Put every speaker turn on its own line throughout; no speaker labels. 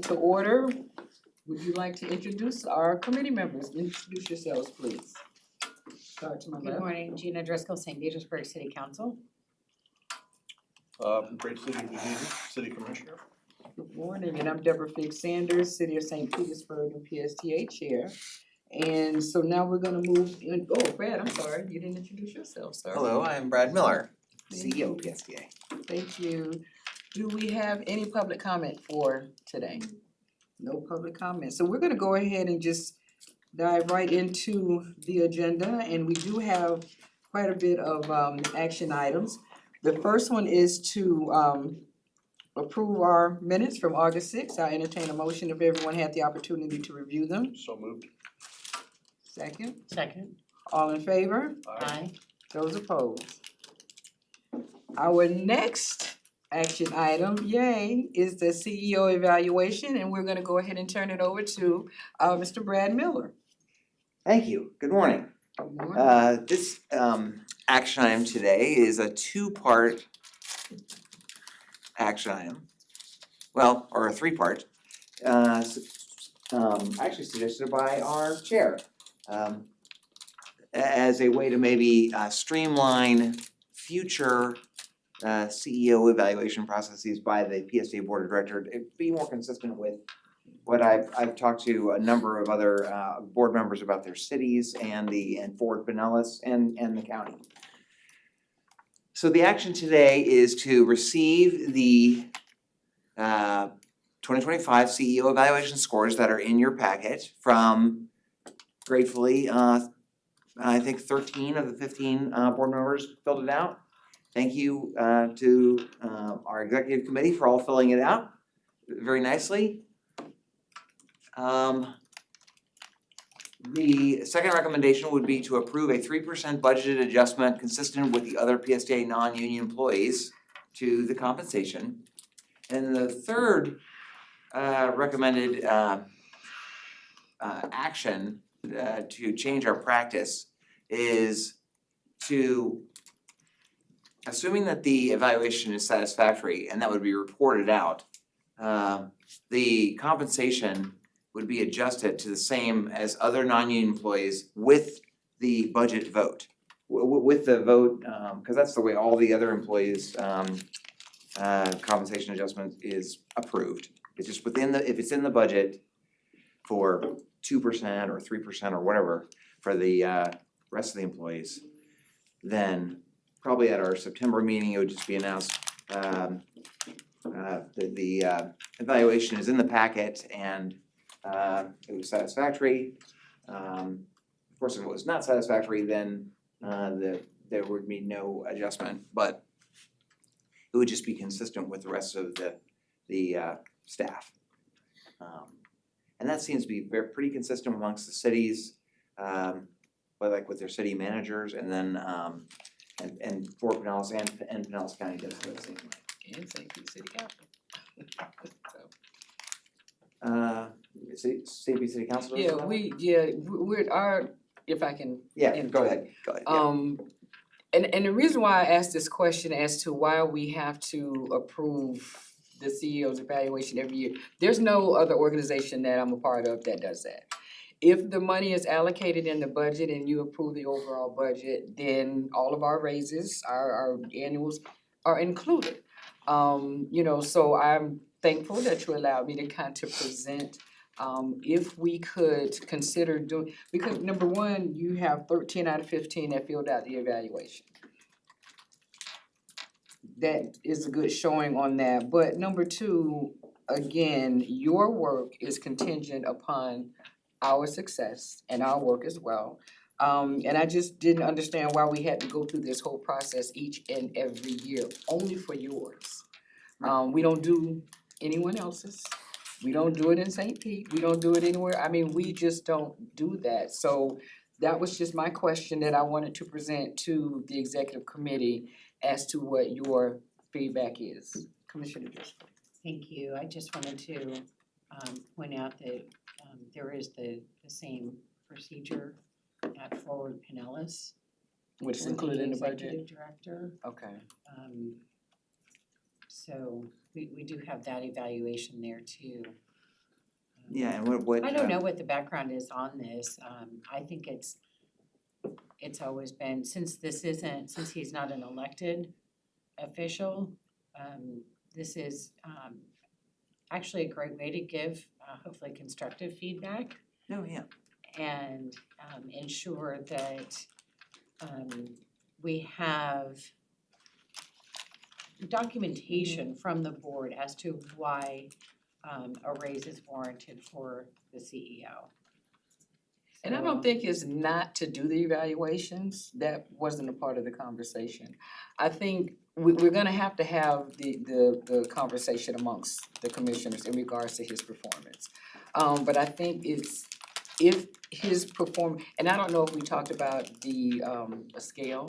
To order, would you like to introduce our committee members? Introduce yourselves, please. Start to my
Good
left.
morning, Gina Driscoll, St. Petersburg City Council.
Great City of Geneva, City Commissioner.
Good morning, and I'm Deborah Figgs Sanders, City of St. Petersburg and PSTA Chair. And so now we're gonna move in, oh, Brad, I'm sorry, you didn't introduce yourself, sir.
Hello, I'm Brad Miller,
Thank
CEO of PSTA.
Thank you. Do we have any public comment for today? No public comment, so we're gonna go ahead and just dive right into the agenda, and we do have quite a bit of action items. The first one is to approve our minutes from August sixth. I entertain a motion if everyone had the opportunity to review them.
So moved.
Second,
Second.
all in favor?
Aye.
Those opposed? Our next action item, yay, is the CEO evaluation, and we're gonna go ahead and turn it over to Mr. Brad Miller.
Thank you, good morning.
Good morning.
This action item today is a two-part action item. Well, or a three-part, actually suggested by our chair. As a way to maybe streamline future CEO evaluation processes by the PSTA Board of Directors, it'd be more consistent with what I've talked to a number of other board members about their cities and Fort Pinellas and the county. So the action today is to receive the 2025 CEO evaluation scores that are in your packet from, gratefully, I think 13 of the 15 board members filled it out. Thank you to our executive committee for all filling it out very nicely. The second recommendation would be to approve a 3% budgeted adjustment consistent with the other PSTA non-union employees to the compensation. And the third recommended action to change our practice is to, assuming that the evaluation is satisfactory and that would be reported out, the compensation would be adjusted to the same as other non-union employees with the budget vote. With the vote, cause that's the way all the other employees' compensation adjustment is approved. It's just within the, if it's in the budget for 2% or 3% or whatever for the rest of the employees, then probably at our September meeting, it would just be announced, the evaluation is in the packet and it was satisfactory. Of course, if it was not satisfactory, then there would be no adjustment, but it would just be consistent with the rest of the staff. And that seems to be pretty consistent amongst the cities, like with their city managers, and then and Fort Pinellas and Pinellas County does the same way.
And St. Pete City Council.
St. Pete City Council does
Yeah,
that?
we're our, if I can.
Yeah, go ahead, yeah.
And the reason why I asked this question as to why we have to approve the CEO's evaluation every year, there's no other organization that I'm a part of that does that. If the money is allocated in the budget and you approve the overall budget, then all of our raises, our annuals are included. So I'm thankful that you allowed me to kind of present, if we could consider doing, because number one, you have 13 out of 15 that filled out the evaluation. That is a good showing on that, but number two, again, your work is contingent upon our success and our work as well. And I just didn't understand why we had to go through this whole process each and every year, only for yours. We don't do anyone else's. We don't do it in St. Pete. We don't do it anywhere. I mean, we just don't do that. So that was just my question that I wanted to present to the executive committee as to what your feedback is. Commissioner Driscoll.
Thank you. I just wanted to point out that there is the same procedure at Forward Pinellas.
Which is
for
included in the budget?
Executive director.
Okay.
So we do have that evaluation there too.
Yeah, and what
I don't know what the background is on this. I think it's always been, since he's not an elected official, this is actually a great way to give hopefully constructive feedback
No, yeah,
and ensure that we have documentation from the board as to why a raise is warranted for the CEO.
And I don't think it's not to do the evaluations, that wasn't a part of the conversation. I think we're gonna have to have the conversation amongst the commissioners in regards to his performance. But I think it's, if his and I don't know if we talked about a scale,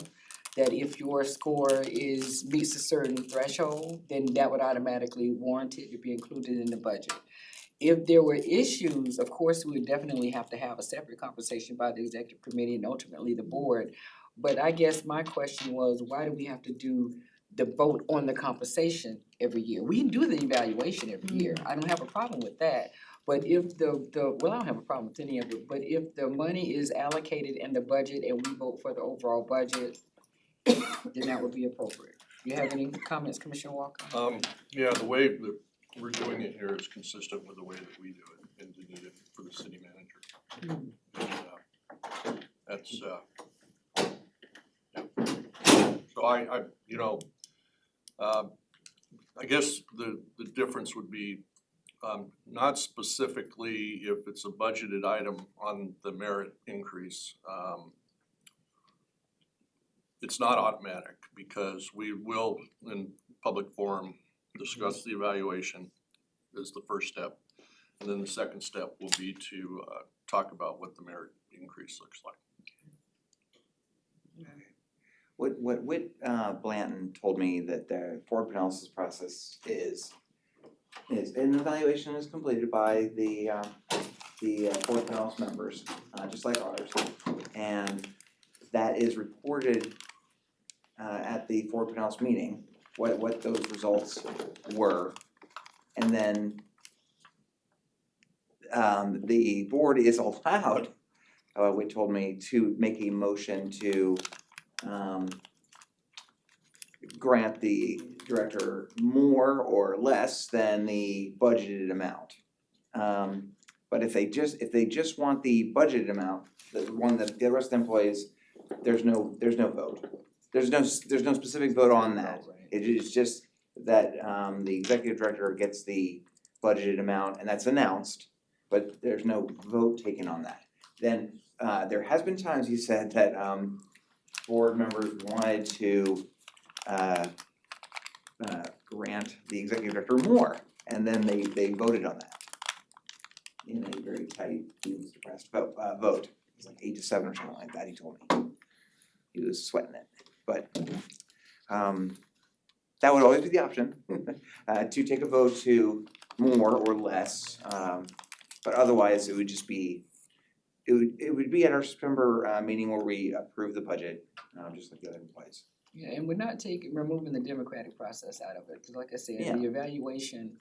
that if your score meets a certain threshold, then that would automatically warrant it to be included in the budget. If there were issues, of course, we would definitely have to have a separate conversation by the executive committee and ultimately the board. But I guess my question was, why do we have to do the vote on the compensation every year? We can do the evaluation every year, I don't have a problem with that. But if well, I don't have a problem with any of it, but if the money is allocated in the budget and we vote for the overall budget, then that would be appropriate. You have any comments, Commissioner Walker?
Yeah, the way that we're doing it here is consistent with the way that we do it and did it for the city manager. And, that's, yeah. So I, you know, I guess the difference would be, not specifically if it's a budgeted item on the merit increase. It's not automatic because we will, in public forum, discuss the evaluation as the first step. And then the second step will be to talk about what the merit increase looks like.
what Whit Blanton told me that the Ford analysis process is an evaluation is completed by the Ford Pinellas members, just like ours, and that is reported at the Ford Pinellas meeting, what those results were, and then the board is allowed, Whit told me, to make a motion to grant the director more or less than the budgeted amount. But if they just want the budgeted amount, the one that the rest of the employees, there's no vote. There's no specific vote on that. It is just that the executive director gets the budgeted amount and that's announced, but there's no vote taken on that. Then there has been times, he said, that board members wanted to grant the executive director more, and then they voted on that in a very tight, he was depressed vote. It was like 8-7 or something like that, he told me. He was sweating it, but that would always be the option, to take a vote to more or less, but otherwise it would just be, it would be at our September meeting where we approve the budget, just like the other employees.
Yeah, and we're not removing the democratic process out of it, because like I said,
Yeah.
the evaluation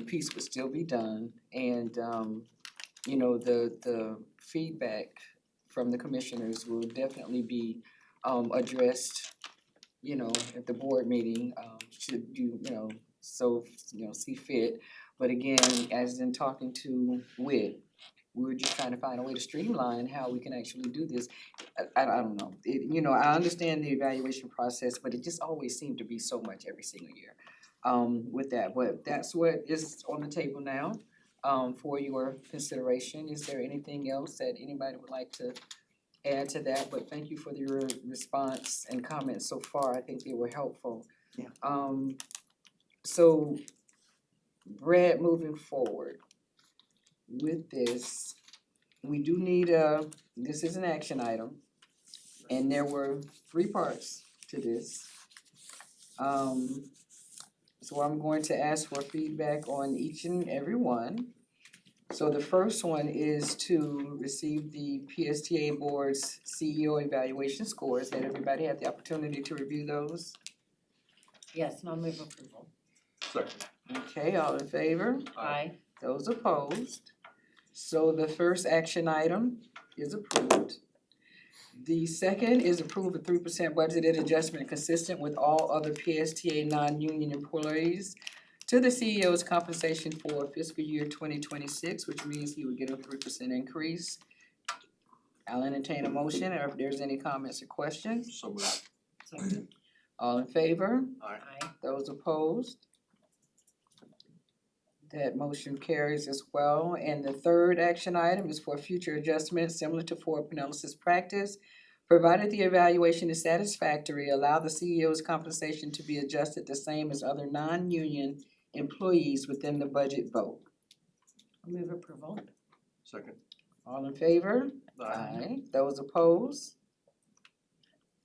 piece would still be done, and you know, the feedback from the commissioners will definitely be addressed, you know, at the board meeting, should you know, so, you know, see fit. But again, as in talking to Whit, we were just trying to find a way to streamline how we can actually do this. I don't know, you know, I understand the evaluation process, but it just always seemed to be so much every single year with that. But that's what is on the table now for your consideration. Is there anything else that anybody would like to add to that? But thank you for your response and comments so far. I think they were helpful.
Yeah.
So Brad, moving forward with this, we do need this is an action item, and there were 3 parts to this. So I'm going to ask for feedback on each and every one. So the first one is to receive the PSTA Board's CEO evaluation scores. Did everybody have the opportunity to review those?
Yes, and I'll move approval.
Second.
Okay, all in favor?
Aye.
Those opposed? So the first action item is approved. The second is approve a 3% budgeted adjustment consistent with all other PSTA non-union employees to the CEO's compensation for fiscal year 2026, which means he would get a 3% increase. I'll entertain a motion, or if there's any comments or questions.
So moved.
Second.
All in favor?
Aye.
Those opposed? That motion carries as well. And the third action item is for future adjustments similar to Fort Pinellas's practice. Provided the evaluation is satisfactory, allow the CEO's compensation to be adjusted the same as other non-union employees within the budget vote.
I'll move approval.
Second.
All in favor? Those opposed?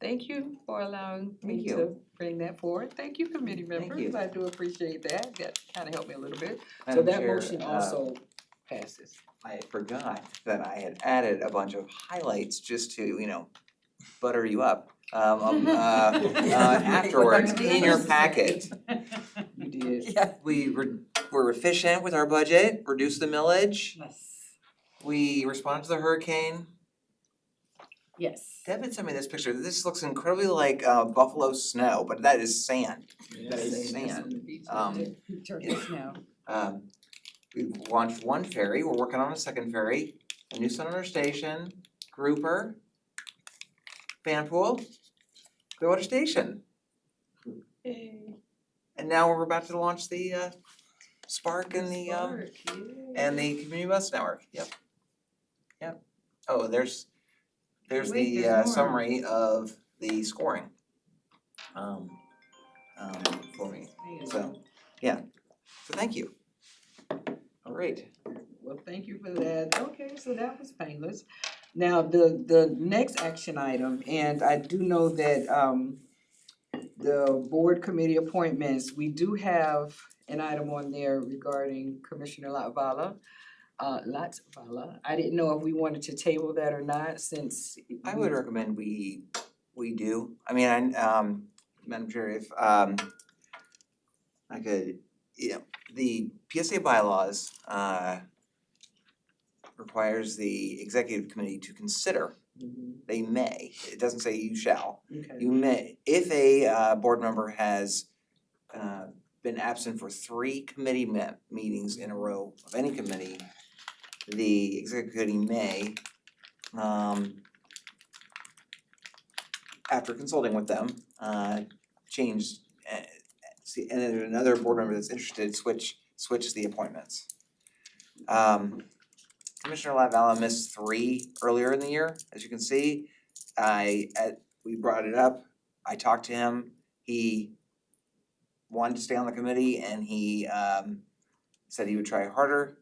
Thank you for allowing me
Thank you.
to bring that forward. Thank you, committee
Thank
members.
you.
I do appreciate that. That kind of helped me a little bit. So
Madam
that
Chair,
motion also passes.
I forgot that I had added a bunch of highlights just to, butter you up. Afterwards, in your packet,
You did.
we're efficient with our budget, reduced the millage,
Yes.
we responded to the hurricane.
Yes.
Devin sent me this picture, this looks incredibly like buffalo snow, but that is sand. That is sand.
Turkey snow.
We've launched one ferry, we're working on a second ferry, a new Senator Station, grouper, fan pool, Clearwater Station. And now we're about to launch the Spark and the community bus network, yep. Oh, there's
Wait,
the
there's more.
summary of the scoring. For me, so thank you. All right.
Well, thank you for that. Okay, so that was painless. Now, the next action item, and I do know that the board committee appointments, we do have an item on there regarding Commissioner Latvala. I didn't know if we wanted to table that or not, since
I would recommend we do, I mean, Madam Chair, if I could, the PSA bylaws requires the executive committee to consider, they may, it doesn't say you shall.
Okay.
You may, if a board member has been absent for 3 committee meetings in a row of any committee, the executive committee may, after consulting with them, change, see, and then another board member that's interested, switch the appointments. Commissioner Latvala missed 3 earlier in the year, as you can see. We brought it up, I talked to him, he wanted to stay on the committee and he said he would try harder.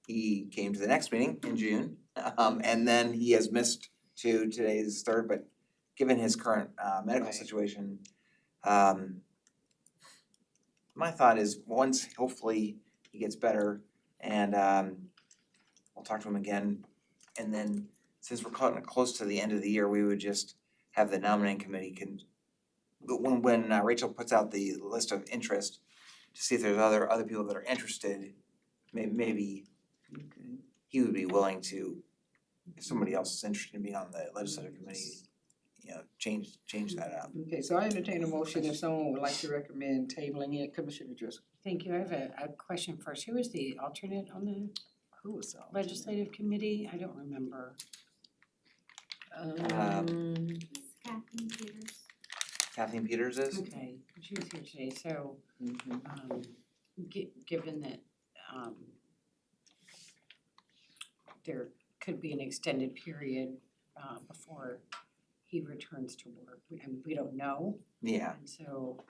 He came to the next meeting in June, and then he has missed today's 3rd, but given his current medical
Right.
situation, my thought is once hopefully he gets better and we'll talk to him again, and then since we're close to the end of the year, we would just have the nominating committee when Rachel puts out the list of interest, to see if there's other people that are interested, maybe
Okay.
he would be willing to, if somebody else is interested in being on the legislative committee, change that up.
Okay, so I entertain a motion if someone would like to recommend tabling it, Commissioner Driscoll.
Thank you. I have a question first. Who is the alternate on the
Who was that?
legislative committee? I don't remember.
Kathleen Peters.
Kathleen Peters is?
Okay, she was here today, so
Mhm.
given that there could be an extended period before he returns to work, we don't know.
Yeah,
And so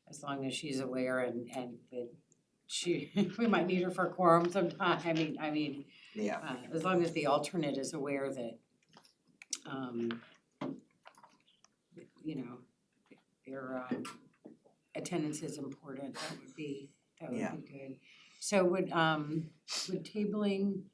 as long as she's aware and that we might need her for a quorum sometime, I mean,
yeah,
as long as the alternate is aware that their attendance is important, that would be
Yeah.
good. So would tabling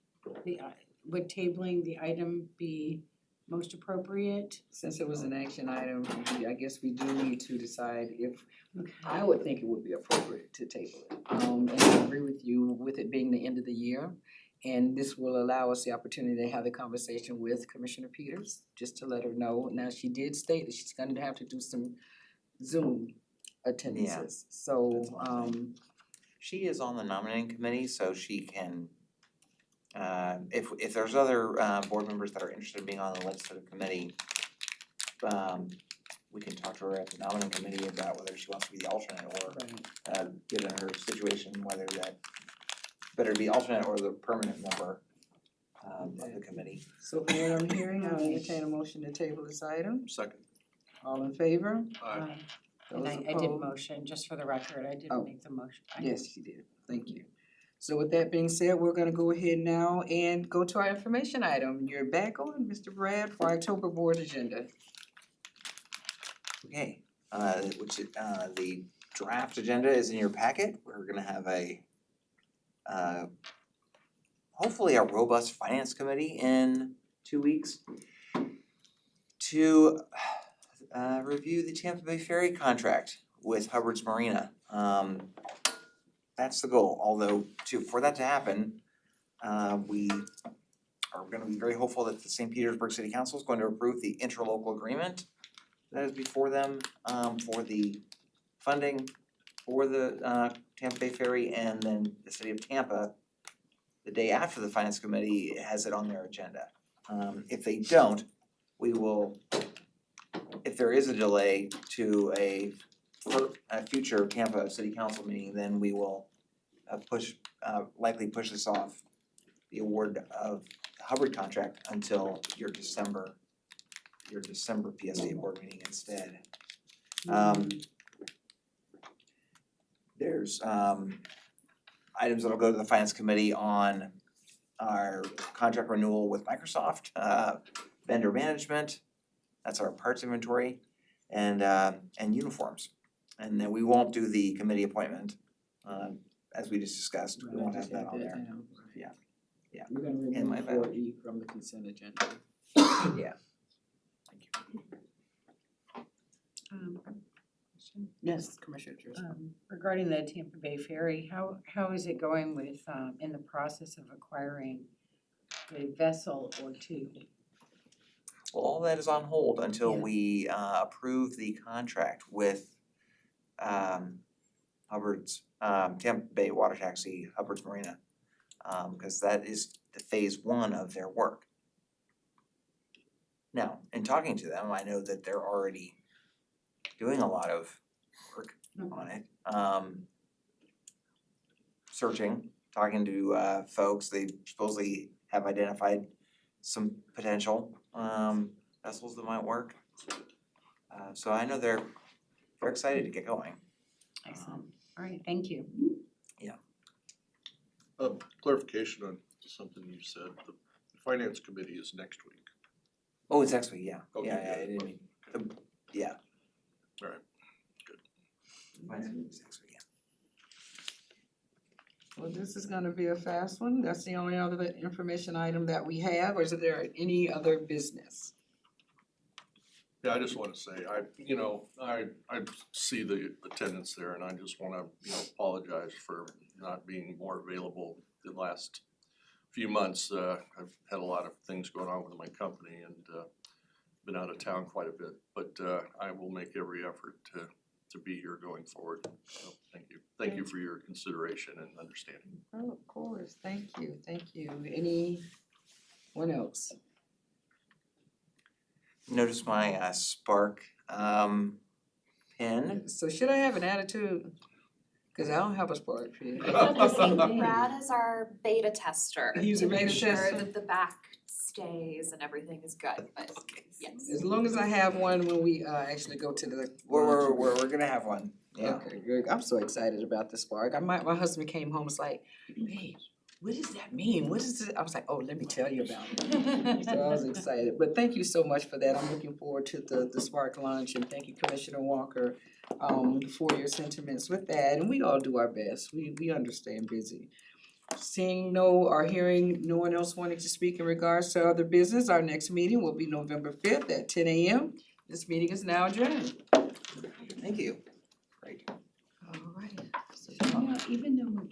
the item be most appropriate.
Since it was an action item, I guess we do need to decide if,
Okay.
I would think it would be appropriate to table it. And I agree with you with it being the end of the year. And this will allow us the opportunity to have the conversation with Commissioner Peters, just to let her know. Now, she did state that she's gonna have to do some Zoom attendances. So,
She is on the nominating committee, so she can, if there's other board members that are interested in being on the legislative committee, we can talk to her at the nominating committee about whether she wants to be the alternate or,
right.
given her situation, whether that better be alternate or the permanent member of the committee.
So from what I'm hearing, I'll entertain a motion to table this item.
Second,
All in favor?
aye.
And
Those
I did
opposed?
motion, just for the record, I
Oh.
didn't make the motion.
Yes, she did. Thank you. So with that being said, we're gonna go ahead now and go to our information item. You're back on, Mr. Brad, for October board agenda.
Okay, the draft agenda is in your packet. We're gonna have hopefully a robust finance committee in 2 weeks to review the Tampa Bay Ferry contract with Hubbard's Marina. That's the goal, although for that to happen, we are gonna be very hopeful that the St. Petersburg City Council is going to approve the interlocal agreement that is before them for the funding for the Tampa Bay Ferry, and then the city of Tampa, the day after the finance committee has it on their agenda. If they don't, we will, if there is a delay to a future Tampa City Council meeting, then we will likely push this off, the award of the Hubbard contract until your December PSA board meeting instead. There's items that'll go to the finance committee on our contract renewal with Microsoft, vendor management, that's our parts inventory, and uniforms. And then we won't do the committee appointment, as we just discussed, we won't have that on there. Yeah. Yeah.
We're gonna
In my
remove 4E from the consent agenda.
Yeah.
Question.
Yes, Commissioner Driscoll.
Regarding the Tampa Bay Ferry, how is it going with, in the process of acquiring a vessel or two?
Well, all that is on hold until
Yeah.
we approve the contract with Hubbard's, Tampa Bay Water Taxi, Hubbard's Marina. Because that is the phase one of their work. Now, in talking to them, I know that they're already doing a lot of work on it. Searching, talking to folks, they supposedly have identified some potential vessels that might work. So I know they're excited to get going.
Excellent, all right, thank you.
Clarification on something you said, the finance committee is next week.
Oh, it's next week, yeah.
Okay,
Yeah, I
good.
didn't mean, yeah.
Alright, good.
It's next week, yeah.
Well, this is gonna be a fast one. That's the only other information item that we have, or is there any other business?
Yeah, I just wanna say, I see the attendance there, and I just wanna, apologize for not being more available the last few months. I've had a lot of things going on with my company and been out of town quite a bit, but I will make every effort to be here going forward. So, thank you. Thank you for your consideration and understanding.
Oh, of course, thank you, thank you. Anyone else?
Notice my Spark pin.
So should I have an attitude? Cause I don't have a spark pin.
Brad is our beta tester.
He's a beta
To make sure
tester?
that the back stays and everything is good, but yes.
As long as I have one when we actually go to the.
We're gonna have one, yeah.
Okay, good. I'm so excited about the spark. My husband came home, was like, babe, what does that mean? What is it? I was like, oh, let me tell you about it. So I was excited, but thank you so much for that. I'm looking forward to the spark lunch, and thank you, Commissioner Walker, for your sentiments with that, and we all do our best. We understand busy. Seeing no or hearing no one else wanting to speak in regards to other business, our next meeting will be November 5th at 10 a.m. This meeting is now adjourned.
Thank you.
Alrighty.
You know, even though we're